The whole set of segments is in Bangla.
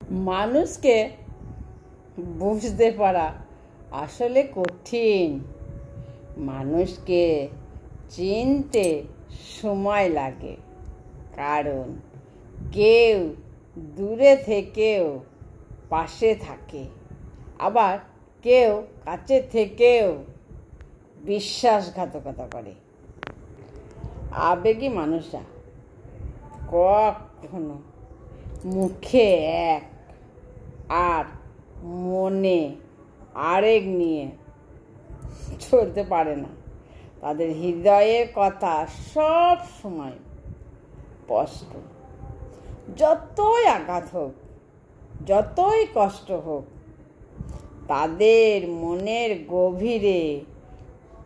মানুষকে বুঝতে পারা আসলে কঠিন। মানুষকে চিনতে সময় লাগে, কারণ কেউ দূরে থেকেও পাশে থাকে, আবার কেউ কাছে থেকেও বিশ্বাসঘাতকতা করে। আবেগী মানুষরা কখনো মুখে এক আর মনে আরেক নিয়ে চলতে পারে না। তাদের হৃদয়ের কথা সব সময় স্পষ্ট। যতই আঘাত হোক, যতই কষ্ট হোক, তাদের মনের গভীরে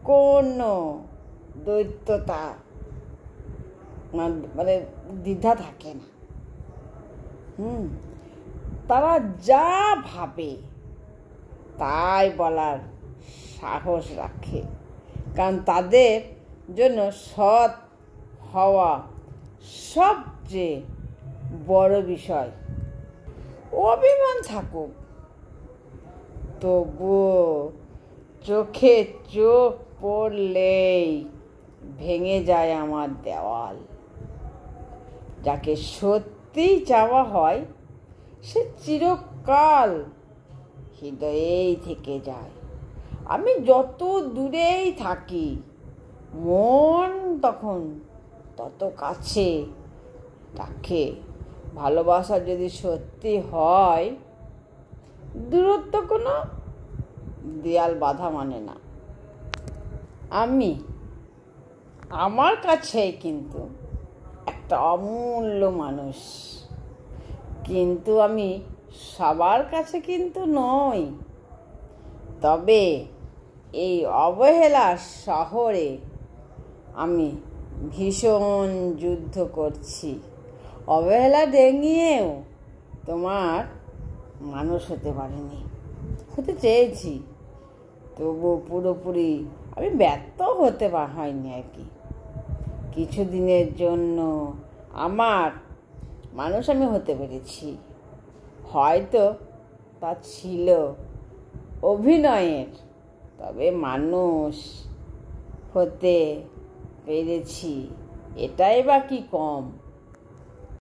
কোনো দ্বৈততা মানে দ্বিধা থাকে না। তারা যা ভাবে তাই বলার সাহস রাখে, কারণ তাদের জন্য সৎ হওয়া সবচেয়ে বড় বিষয়। অভিমান থাকুক, তবুও চোখে চোখ পড়লেই ভেঙে যায় আমার দেওয়াল। যাকে সত্যি চাওয়া হয় সে চিরকাল হৃদয়েই থেকে যায়। আমি যত দূরেই থাকি, মন তখন তত কাছে রাখে। ভালোবাসা যদি সত্যি হয়, দূরত্ব কোনো দেয়াল বাধা মানে না। আমি আমার কাছে কিন্তু একটা অমূল্য মানুষ, কিন্তু আমি সবার কাছে কিন্তু নই। তবে এই অবহেলার শহরে আমি ভীষণ যুদ্ধ করছি। অবহেলা ডেঙিয়েও তোমার মানুষ হতে পারিনি, হতে চেয়েছি, তবু পুরোপুরি আমি ব্যর্থ হতে হয়নি আর কি। কিছুদিনের জন্য আমার মানুষ আমি হতে পেরেছি। হয়তো তা ছিল অভিনয়ের, তবে মানুষ হতে পেরেছি, এটাই বা কি কম।